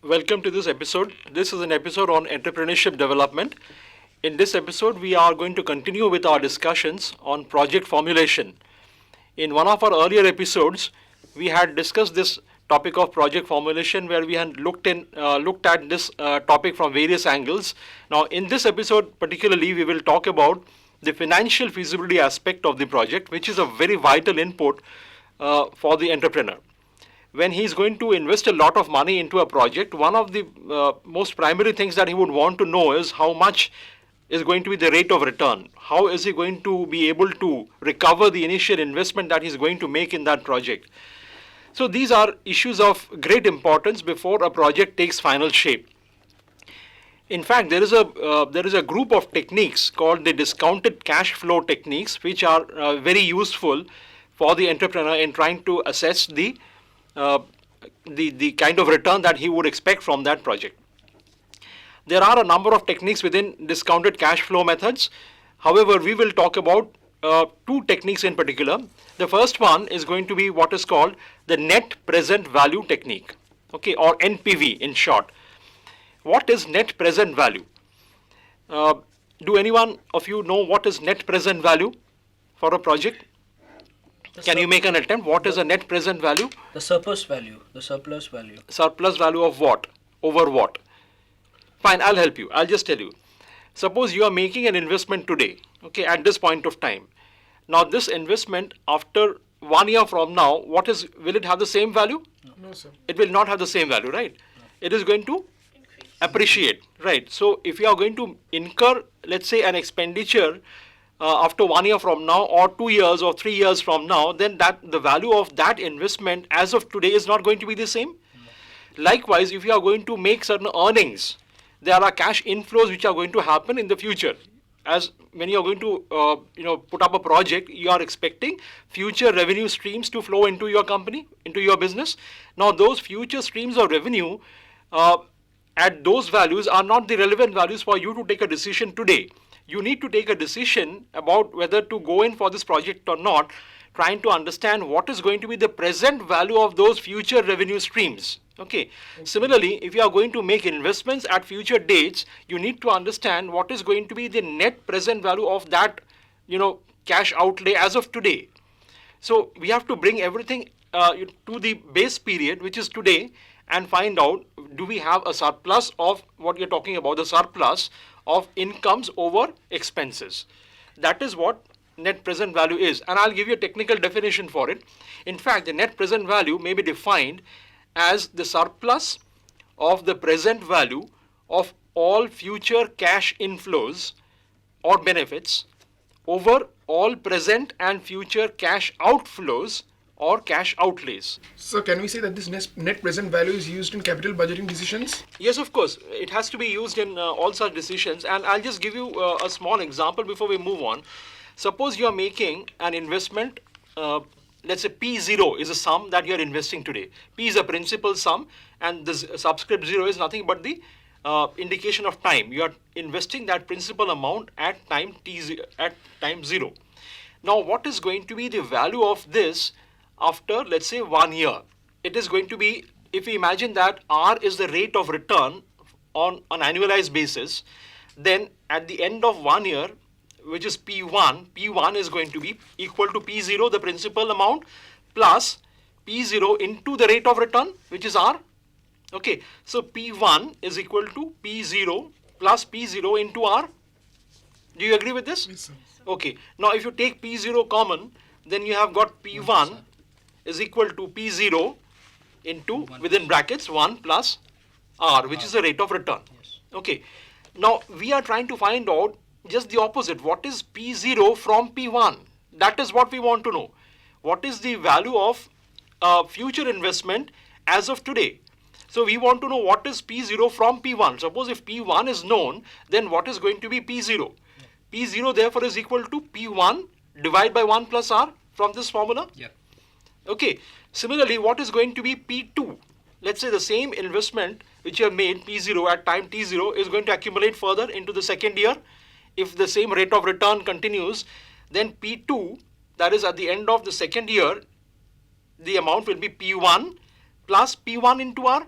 Welcome to this episode. This is an episode on entrepreneurship development. In this episode, we are going to continue with our discussions on project formulation. In one of our earlier episodes, we had discussed this topic of project formulation where we had looked at this topic from various angles. Now, in this episode particularly, we will talk about the financial feasibility aspect of the project, which is a very vital input for the entrepreneur. When he's going to invest a lot of money into a project, one of the most primary things that he would want to know is how much is going to be the rate of return. How is he going to be able to recover the initial investment that he's going to make in that project? So these are issues of great importance before a project takes final shape. In fact, there is a group of techniques called the discounted cash flow techniques, which are very useful for the entrepreneur in trying to assess the kind of return that he would expect from that project. There are a number of techniques within discounted cash flow methods. However, we will talk about two techniques in particular. The first one is going to be what is called the net present value technique, okay, or NPV in short. What is net present value? Do anyone of you know what is net present value for a project? Can you make an attempt? What is a net present value? The surplus value. The surplus value. Surplus value of what? Over what? Fine, I'll help you. I'll just tell you. Suppose you are making an investment today, okay, at this point of time. Now, this investment after 1 year from now, will it have the same value? No, sir. It will not have the same value, right? It is going to appreciate, right? So, if you are going to incur, let's say, an expenditure after 1 year from now or 2 years or 3 years from now, then the value of that investment as of today is not going to be the same. Likewise, if you are going to make certain earnings, there are cash inflows which are going to happen in the future. As when you are going to put up a project, you are expecting future revenue streams to flow into your company, into your business. Now, those future streams of revenue at those values are not the relevant values for you to take a decision today. You need to take a decision about whether to go in for this project or not, trying to understand what is going to be the present value of those future revenue streams. Okay. Similarly, if you are going to make investments at future dates, you need to understand what is going to be the net present value of that, cash outlay as of today. So we have to bring everything to the base period, which is today, and find out, do we have a surplus of what you're talking about, the surplus of incomes over expenses. That is what net present value is. And I'll give you a technical definition for it. In fact, the net present value may be defined as the surplus of the present value of all future cash inflows or benefits over all present and future cash outflows or cash outlays. So can we say that this net present value is used in capital budgeting decisions? Yes, of course. It has to be used in all such decisions. And I'll just give you a small example before we move on. Suppose you are making an investment, let's say P0 is a sum that you are investing today. P is a principal sum, and the subscript 0 is nothing but the indication of time. You are investing that principal amount at time time 0. Now, what is going to be the value of this after, let's say, 1 year? It is going to be, if we imagine that R is the rate of return on an annualized basis, then at the end of 1 year, which is P1 is going to be equal to P0, the principal amount, plus P0 into the rate of return, which is R. Okay, so P1 is equal to P0 plus P0 into R. Do you agree with this? Yes, sir. Okay, now if you take P0 common, then you have got P1 is equal to P0 into, within brackets, 1 plus R, which is the rate of return. Yes. Okay, now we are trying to find out just the opposite. What is P0 from P1? That is what we want to know. What is the value of future investment as of today? So we want to know what is P0 from P1. Suppose if P1 is known, then what is going to be P0? P0 therefore is equal to P1 divided by 1 plus R from this formula. Yeah. Okay. Similarly, what is going to be P2? Let's say the same investment which you have made, P0 at time T0, is going to accumulate further into the second year. If the same rate of return continues, then P2, that is at the end of the second year, the amount will be P1 plus P1 into R.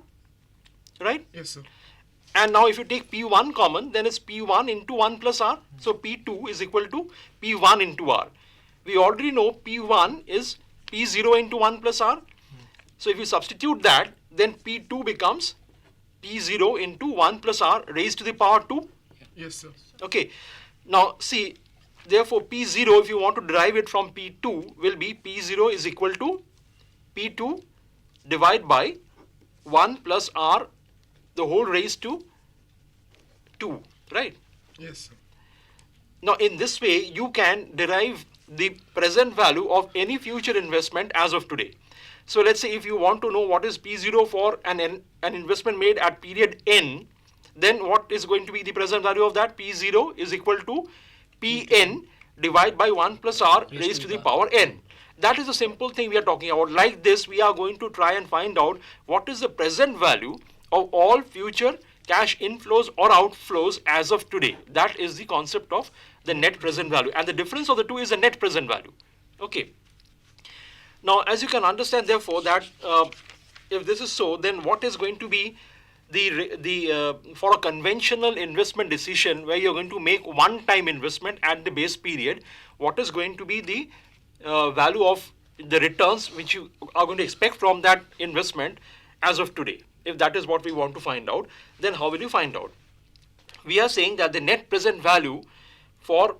right? Yes, sir. And now if you take P1 common, then it's P1 into 1 plus R. So P2 is equal to P1 into R. We already know P1 is P0 into 1 plus R. So if you substitute that, then P2 becomes P0 into 1 plus R raised to the power 2. Yes, sir. Okay. Now see, therefore P0, if you want to derive it from P2, will be P0 is equal to P2 divided by 1 plus R the whole raised to 2, right? Yes, sir. Now in this way, you can derive the present value of any future investment as of today. So let's say if you want to know what is P0 for an investment made at period N, then what is going to be the present value of that? P0 is equal to Pn divided by 1 plus R raised to the power N. That is a simple thing we are talking about. Like this, we are going to try and find out what is the present value of all future cash inflows or outflows as of today. That is the concept of the net present value. And the difference of the two is the net present value. Okay. Now, as you can understand, therefore, that if this is so, then what is going to be for a conventional investment decision where you're going to make one-time investment at the base period, what is going to be the value of the returns which you are going to expect from that investment as of today? If that is what we want to find out, then how will you find out? We are saying that the net present value for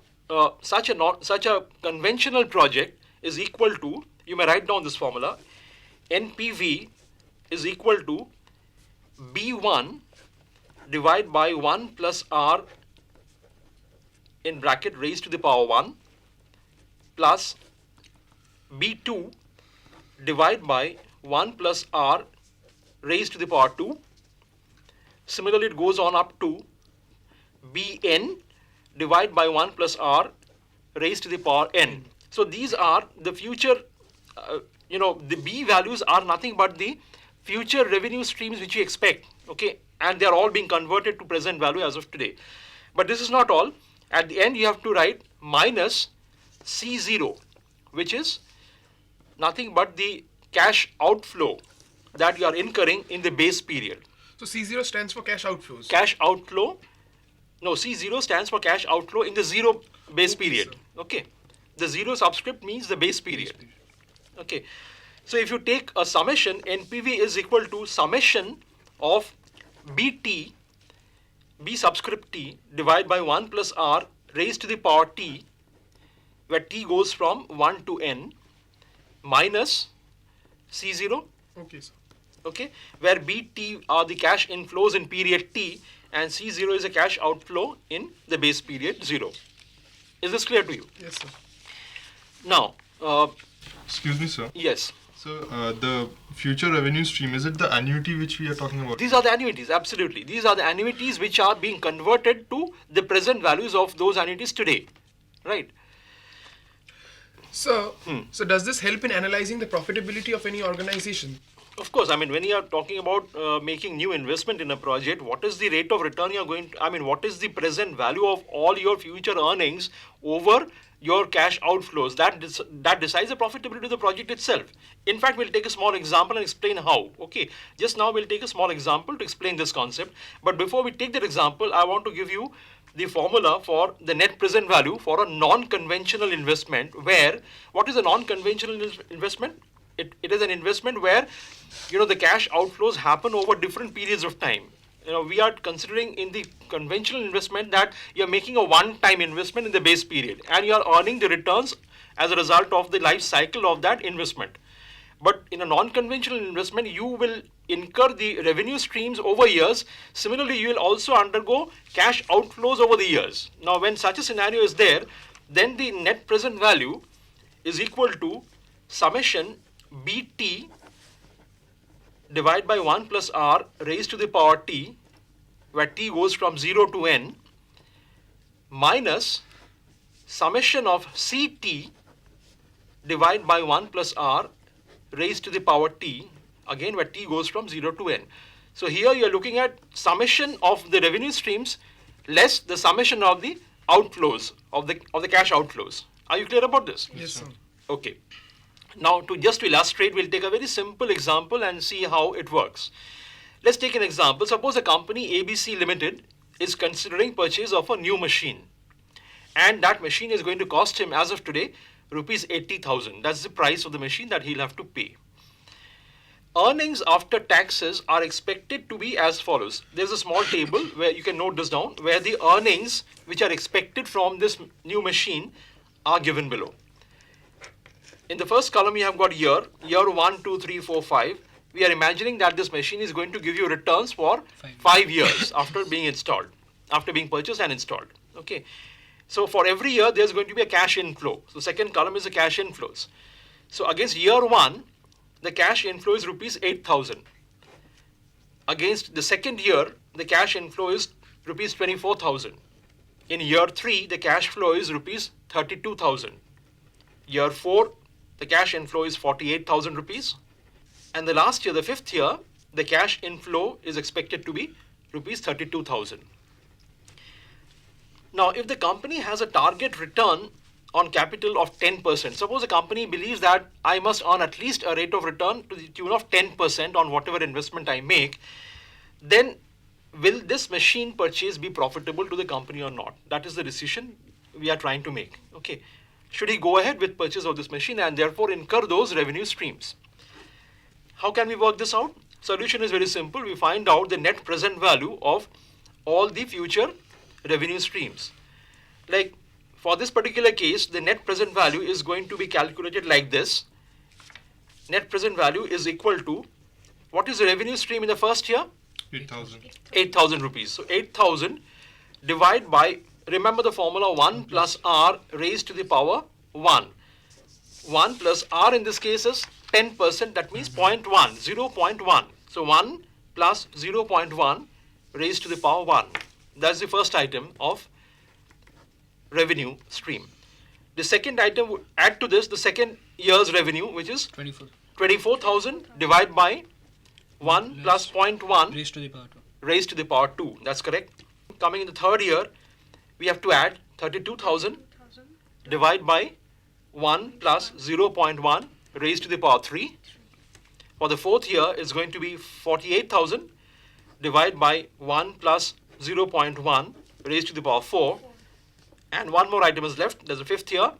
such a conventional project is equal to, you may write down this formula, NPV is equal to B1 divided by 1 plus R in bracket raised to the power 1 plus B2 divided by 1 plus R raised to the power 2. Similarly, it goes on up to Bn divided by 1 plus R raised to the power n. So these are the future, the B values are nothing but the future revenue streams which you expect, okay? And they are all being converted to present value as of today. But this is not all. At the end, you have to write minus C0, which is nothing but the cash outflow that you are incurring in the base period. So C0 stands for cash outflows. Cash outflow, no, C0 stands for cash outflow in the zero base period, sir. okay? The zero subscript means the base period, okay? So if you take a summation, NPV is equal to summation of BT, B subscript T, divided by 1 plus R raised to the power T, where T goes from 1 to N, minus C0, Okay, sir. okay, where BT are the cash inflows in period T, and C0 is a cash outflow in the base period 0. Is this clear to you? Yes, sir. Now, Excuse me, sir. yes. So, the future revenue stream, is it the annuity which we are talking about? These are the annuities, absolutely. These are the annuities which are being converted to the present values of those annuities today, right? So does this help in analyzing the profitability of any organization? Of course, I mean, when you are talking about making new investment in a project, what is the rate of return you are going to, I mean, what is the present value of all your future earnings over your cash outflows? That decides the profitability of the project itself. In fact, we'll take a small example and explain how. Okay, just now we'll take a small example to explain this concept. But before we take that example, I want to give you the formula for the net present value for a non-conventional investment, where, what is a non-conventional investment? It is an investment where, the cash outflows happen over different periods of time. We are considering in the conventional investment that you're making a one-time investment in the base period and you are earning the returns as a result of the life cycle of that investment. But in a non-conventional investment, you will incur the revenue streams over years. Similarly, you will also undergo cash outflows over the years. Now, when such a scenario is there, then the net present value is equal to summation BT divided by 1 plus R raised to the power T, where T goes from 0 to N, minus summation of CT divided by 1 plus R raised to the power T, again where T goes from 0 to N. So here you are looking at summation of the revenue streams less the summation of the outflows, of the cash outflows. Are you clear about this? Yes, sir. Okay. Now, to illustrate, we'll take a very simple example and see how it works. Let's take an example. Suppose a company ABC Limited is considering purchase of a new machine, and that machine is going to cost him as of today rupees 80,000. That's the price of the machine that he'll have to pay. Earnings after taxes are expected to be as follows. There's a small table where you can note this down, where the earnings which are expected from this new machine are given below. In the first column, you have got year 1, 2, 3, 4, 5. We are imagining that this machine is going to give you returns for 5 years after being installed, after being purchased and installed. Okay. So for every year, there's going to be a cash inflow. So second column is the cash inflows. So against year 1, the cash inflow is rupees 8,000. Against the second year, the cash inflow is rupees 24,000. In year 3, the cash flow is rupees 32,000. Year 4, the cash inflow is 48,000 rupees. And the last year, the fifth year, the cash inflow is expected to be rupees 32,000. Now, if the company has a target return on capital of 10%, suppose a company believes that I must earn at least a rate of return to the tune of 10% on whatever investment I make, then will this machine purchase be profitable to the company or not? That is the decision we are trying to make. Okay. Should he go ahead with purchase of this machine and therefore incur those revenue streams? How can we work this out? Solution is very simple. We find out the net present value of all the future revenue streams. Like for this particular case, the net present value is going to be calculated like this. Net present value is equal to, what is the revenue stream in the first year? 8,000. 8,000 rupees. So 8,000 divided by, remember the formula 1 plus r raised to the power 1. 1 plus r in this case is 10%, that means 0.1, 0.1. So 1 plus 0.1 raised to the power 1. That's the first item of revenue stream. The second item would add to this the second year's revenue, which is 24,000 divided by 1 plus 0.1 raised to the power 2. raised to the power 2. That's correct. Coming in the third year, we have to add 32,000 divided by 1 plus 0.1 raised to the power 3. For the fourth year, it's going to be 48,000 divided by 1 plus 0.1 raised to the power 4. And one more item is left. There's a fifth year,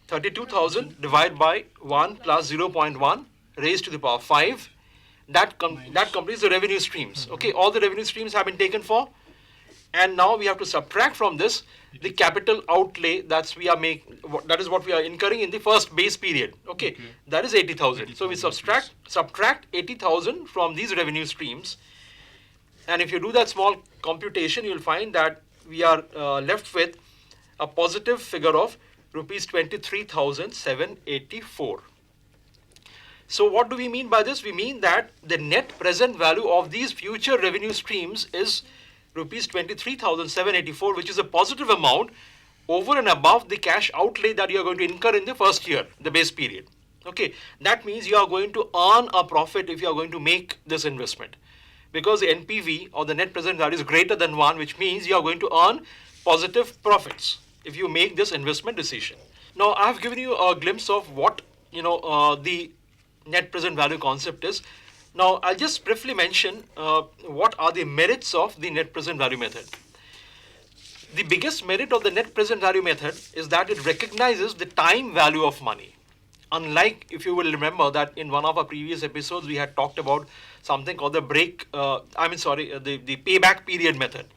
32,000 divided by 1 plus 0.1 raised to the power 5. That completes the revenue streams. Okay, all the revenue streams have been taken for. And now we have to subtract from this the capital outlay that is what we are incurring in the first base period. Okay. That is 80,000. So we subtract 80,000 from these revenue streams. And if you do that small computation, you'll find that we are left with a positive figure of rupees 23,784. So what do we mean by this? We mean that the net present value of these future revenue streams is rupees 23,784, which is a positive amount over and above the cash outlay that you are going to incur in the first year, the base period. Okay, that means you are going to earn a profit if you are going to make this investment, because the NPV or the net present value is greater than 1, which means you are going to earn positive profits if you make this investment decision. Now, I have given you a glimpse of what the net present value concept is. Now, I'll just briefly mention what are the merits of the net present value method. The biggest merit of the net present value method is that it recognizes the time value of money. Unlike, if you will remember that in one of our previous episodes, we had talked about something called the the payback period method.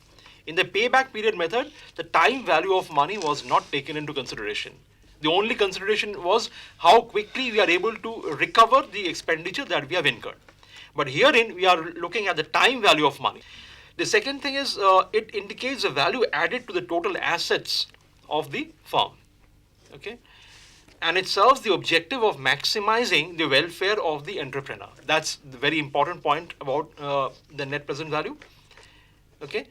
In the payback period method, the time value of money was not taken into consideration. The only consideration was how quickly we are able to recover the expenditure that we have incurred. But herein, we are looking at the time value of money. The second thing is it indicates the value added to the total assets of the firm. Okay, and it serves the objective of maximizing the welfare of the entrepreneur. That's the very important point about the net present value. Okay.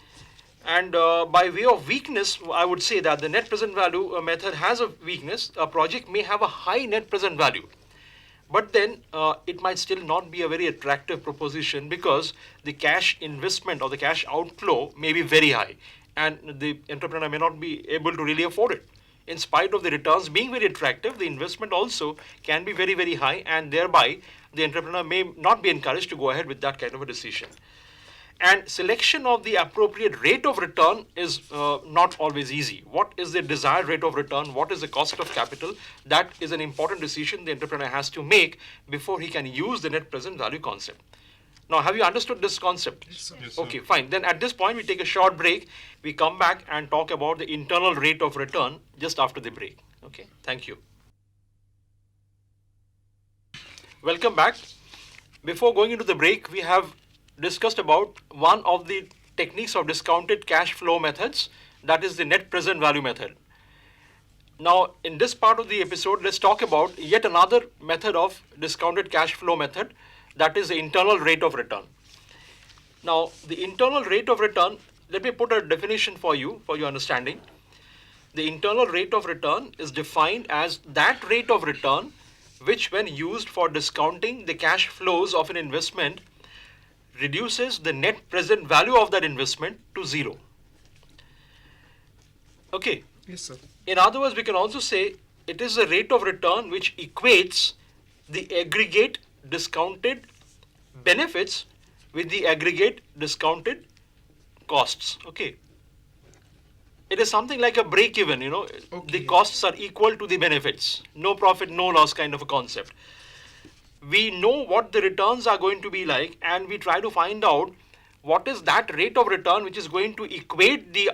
And by way of weakness, I would say that the net present value method has a weakness. A project may have a high net present value, but then it might still not be a very attractive proposition because the cash investment or the cash outflow may be very high and the entrepreneur may not be able to really afford it. in spite of the returns being very attractive, the investment also can be very, very high, and thereby the entrepreneur may not be encouraged to go ahead with that kind of a decision. And selection of the appropriate rate of return is not always easy. What is the desired rate of return? What is the cost of capital? That is an important decision the entrepreneur has to make before he can use the net present value concept. Now, have you understood this concept? Yes, sir. Okay, fine. Then at this point, we take a short break. We come back and talk about the internal rate of return just after the break. Okay, thank you. Welcome back. Before going into the break, we have discussed about one of the techniques of discounted cash flow methods, that is the net present value method. Now, in this part of the episode, let's talk about yet another method of discounted cash flow method, that is the internal rate of return. Now, the internal rate of return, let me put a definition for you, for your understanding. The internal rate of return is defined as that rate of return which, when used for discounting the cash flows of an investment, reduces the net present value of that investment to zero. Okay. Yes, sir. In other words, we can also say it is a rate of return which equates the aggregate discounted benefits with the aggregate discounted costs. Okay. It is something like a break even, the Okay. costs are equal to the benefits. No profit, no loss kind of a concept. We know what the returns are going to be like, and we try to find out what is that rate of return which is going to equate the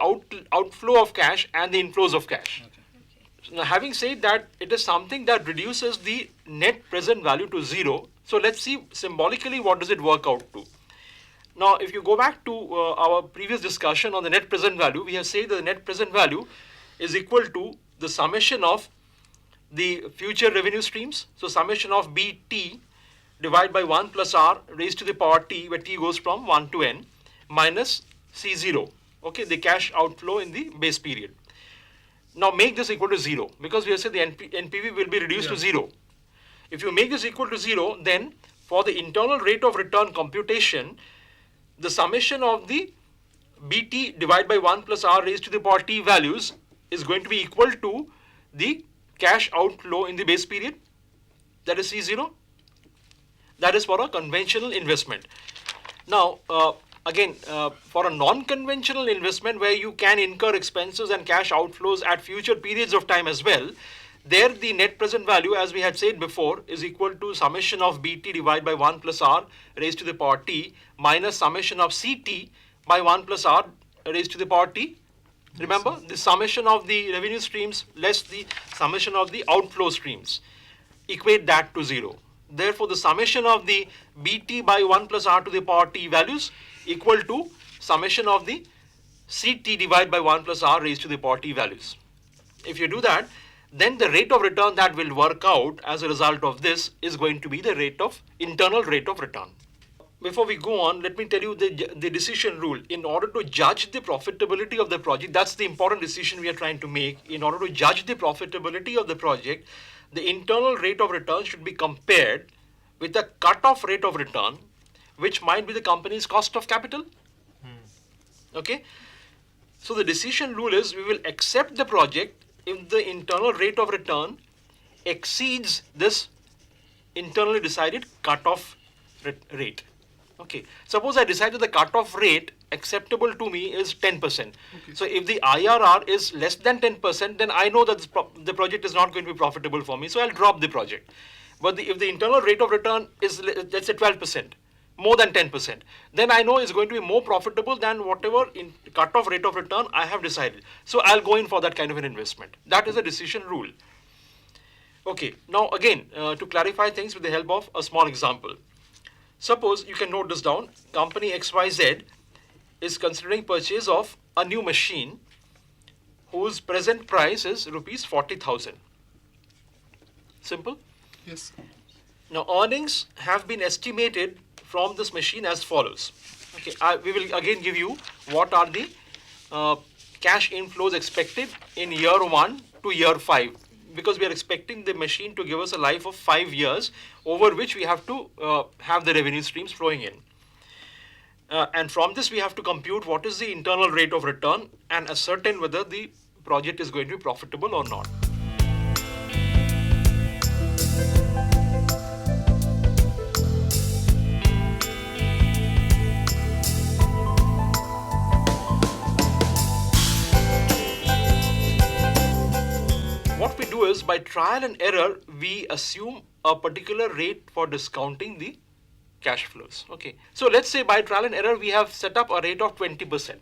outflow of cash and the inflows of cash. Now, having said that, it is something that reduces the net present value to zero. So let's see symbolically what does it work out to. Now, if you go back to our previous discussion on the net present value, we have said that the net present value is equal to the summation of the future revenue streams. So summation of BT divided by 1 plus R raised to the power T, where T goes from 1 to N, minus C0, okay, the cash outflow in the base period. Now make this equal to 0, because we have said the NPV will be reduced to 0. If you make this equal to 0, then for the internal rate of return computation, the summation of the BT divided by 1 plus R raised to the power T values is going to be equal to the cash outflow in the base period, that is C0. That is for a conventional investment. Now, again, for a non-conventional investment where you can incur expenses and cash outflows at future periods of time as well, there the net present value, as we had said before, is equal to summation of BT divided by 1 plus R raised to the power T minus summation of CT by 1 plus R raised to the power T. Remember, the summation of the revenue streams less the summation of the outflow streams. Equate that to 0. Therefore, the summation of the BT by 1 plus R to the power T values equal to summation of the CT divided by 1 plus R raised to the power T values. If you do that, then the rate of return that will work out as a result of this is going to be the internal rate of return. Before we go on, let me tell you the decision rule. In order to judge the profitability of the project, that's the important decision we are trying to make. In order to judge the profitability of the project, the internal rate of return should be compared with the cut-off rate of return, which might be the company's cost of capital. Okay? So the decision rule is we will accept the project if the internal rate of return exceeds this internally decided cut-off rate. Okay. Suppose I decided the cut-off rate acceptable to me is 10%. Okay. So if the IRR is less than 10%, then I know that the project is not going to be profitable for me, so I'll drop the project. But if the internal rate of return is, let's say, 12%, more than 10%, then I know it's going to be more profitable than whatever in cut-off rate of return I have decided. So I'll go in for that kind of an investment. That is a decision rule. Okay, now again, to clarify things with the help of a small example. Suppose, you can note this down, company XYZ is considering purchase of a new machine whose present price is rupees 40,000. Simple? Yes. Now earnings have been estimated from this machine as follows. Okay, we will again give you what are the cash inflows expected in year 1 to year 5, because we are expecting the machine to give us a life of 5 years over which we have to have the revenue streams flowing in. And from this we have to compute what is the internal rate of return and ascertain whether the project is going to be profitable or not. What we do is, by trial and error, we assume a particular rate for discounting the cash flows. Okay, so let's say by trial and error we have set up a rate of 20%.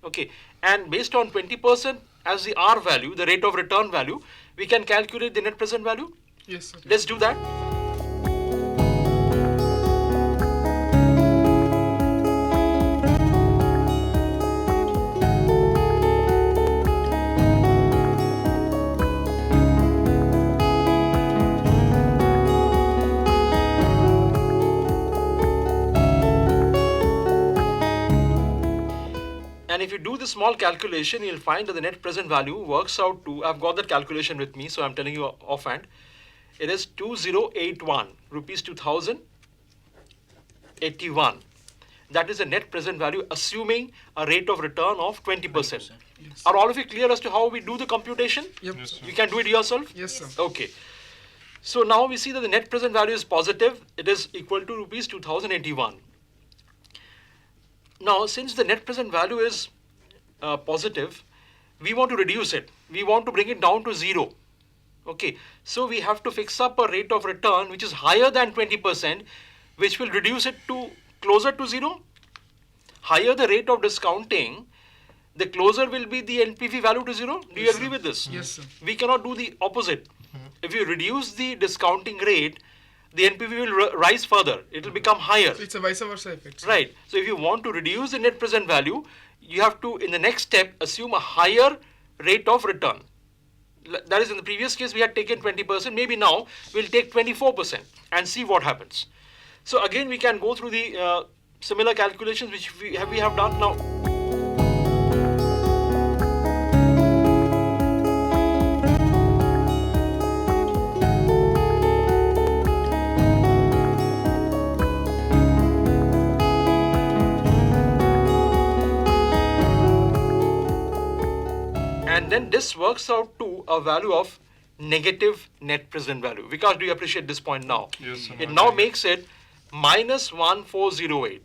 Okay, and based on 20% as the R value, the rate of return value, we can calculate the net present value. Yes, sir. Let's do that. And if you do this small calculation, you'll find that the net present value works out to, I've got that calculation with me, so I'm telling you offhand, it is 2081 rupees 2081. That is the net present value, assuming a rate of return of 20%. 20%. Yes. Are all of you clear as to how we do the computation? Yep. Yes, sir. sir. You can do it yourself? Yes, sir. Okay. So now we see that the net present value is positive. It is equal to rupees 2081. Now, since the net present value is positive, we want to reduce it. We want to bring it down to 0. Okay. So we have to fix up a rate of return which is higher than 20%, which will reduce it to closer to 0. Higher the rate of discounting, the closer will be the NPV value to 0. Do you Yes, agree sir. with this? Yes, sir. We cannot do the opposite. If you reduce the discounting rate, the NPV will rise further. It will become higher. So it's a vice versa effect, sir. Right. So if you want to reduce the net present value, you have to, in the next step, assume a higher rate of return. That is, in the previous case, we had taken 20%. Maybe now we'll take 24% and see what happens. So again, we can go through the similar calculations which we have done now. And then this works out to a value of negative net present value. Vikas, do you appreciate this point now? Yes, sir. It now makes it minus 1408.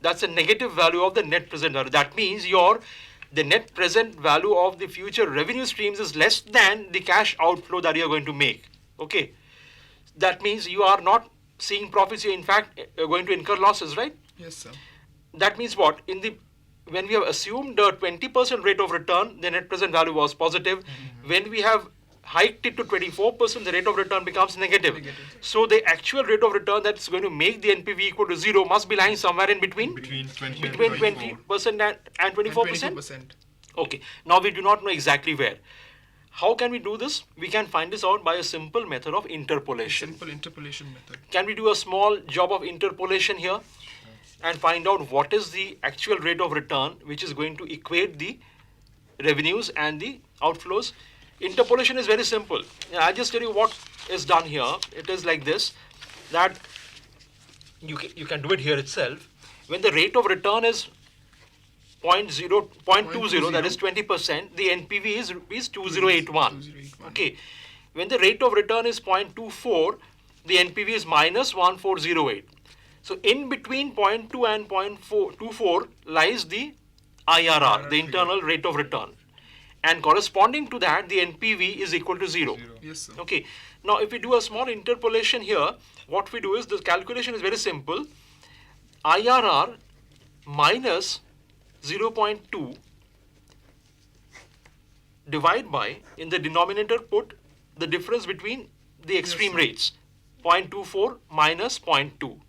That's a negative value of the net present value. That means the net present value of the future revenue streams is less than the cash outflow that you're going to make. Okay. That means you are not seeing profits, you're in fact going to incur losses, right? Yes, sir. That means what? When we have assumed a 20% rate of return, the net present value was positive. When we have hiked it to 24%, the rate of return becomes negative. Negative. So the actual rate of return that's going to make the NPV equal to 0 must be lying somewhere in between. Between 20 Between and 20% and 24%? 22%. Okay. Now we do not know exactly where. How can we do this? We can find this out by a simple method of interpolation. Simple interpolation method. Can we do a small job of interpolation here and find out what is the actual rate of return which is going to equate the revenues and the outflows? Interpolation is very simple. I'll just tell you what is done here. It is like this, that you can do it here itself. When the rate of return is 0.20, that is 20%, the NPV is rupees 2081. 2081. Okay. When the rate of return is 0.24, the NPV is minus 1408. So in between 0.2 and 0.24 lies the IRR, the internal rate of return. And corresponding to that, the NPV is equal to 0. Yes, sir. Okay. Now, if we do a small interpolation here, what we do is, the calculation is very simple. IRR minus 0.2 divide by, in the denominator put the difference between the extreme sir. rates, 0.24 minus 0.2.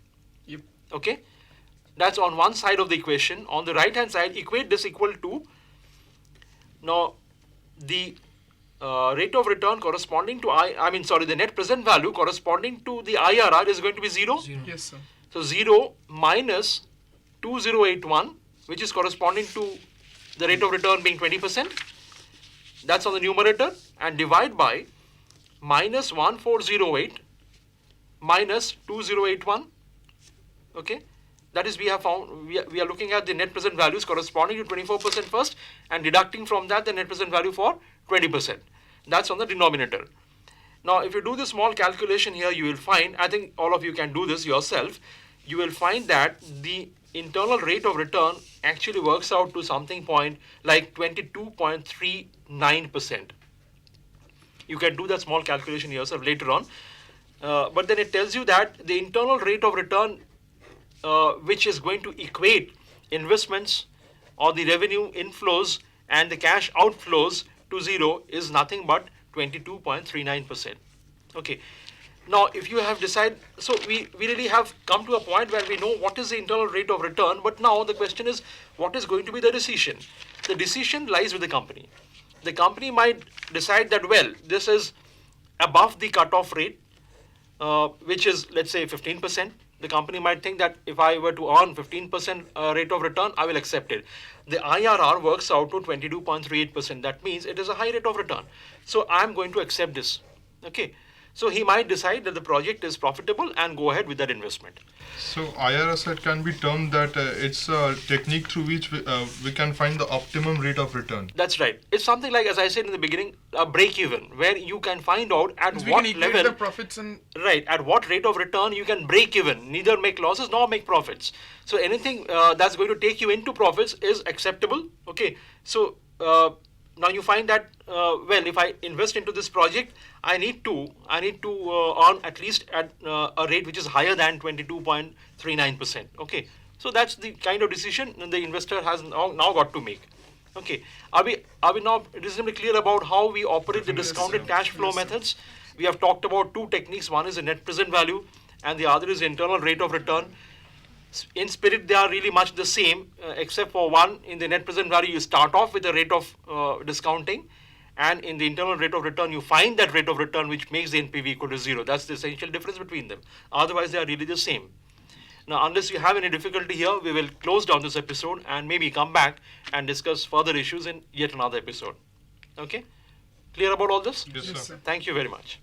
Yep. Okay. That's on one side of the equation. On the right hand side, equate this equal to, now the rate of return corresponding to the net present value corresponding to the IRR is going to be 0. Yes, sir. So 0 minus 2081, which is corresponding to the rate of return being 20%. That's on the numerator, and divide by minus 1408 minus 2081. Okay, That is, we have found, we are looking at the net present values corresponding to 24% first and deducting from that the net present value for 20%. That's on the denominator. Now, if you do this small calculation here, you will find, I think all of you can do this yourself, you will find that the internal rate of return actually works out to something like 22.39%. You can do that small calculation yourself later on. But then it tells you that the internal rate of return, which is going to equate investments or the revenue inflows and the cash outflows to zero, is nothing but 22.39%. Okay. Now, if you have decided, so we really have come to a point where we know what is the internal rate of return, but now the question is, what is going to be the decision? The decision lies with the company. The company might decide that, well, this is above the cutoff rate, which is, let's say, 15%. The company might think that if I were to earn 15% rate of return, I will accept it. The IRR works out to 22.38%. That means it is a high rate of return. So I'm going to accept this. Okay. So he might decide that the project is profitable and go ahead with that investment. So IRR can be termed that it's a technique through which we can find the optimum rate of return. That's right. It's something like, as I said in the beginning, a break even, where you can find out at We what can equate level, the profits and right, at what rate of return you can break even, neither make losses nor make profits. So anything that's going to take you into profits is acceptable. Okay. So now you find that, well, if I invest into this project, I need to earn at least at a rate which is higher than 22.39%. Okay. So that's the kind of decision the investor has now got to make. Okay. Are we now reasonably clear about how we operate the discounted cash flow methods? We have talked about two techniques. One is the net present value and the other is internal rate of return. In spirit, they are really much the same, except for one. In the net present value, you start off with a rate of discounting, and in the internal rate of return, you find that rate of return which makes the NPV equal to zero. That's the essential difference between them. Otherwise, they are really the same. Now, unless you have any difficulty here, we will close down this episode and maybe come back and discuss further issues in yet another episode. Okay? Clear about all this? Yes, Yes, sir. sir. Thank you very much.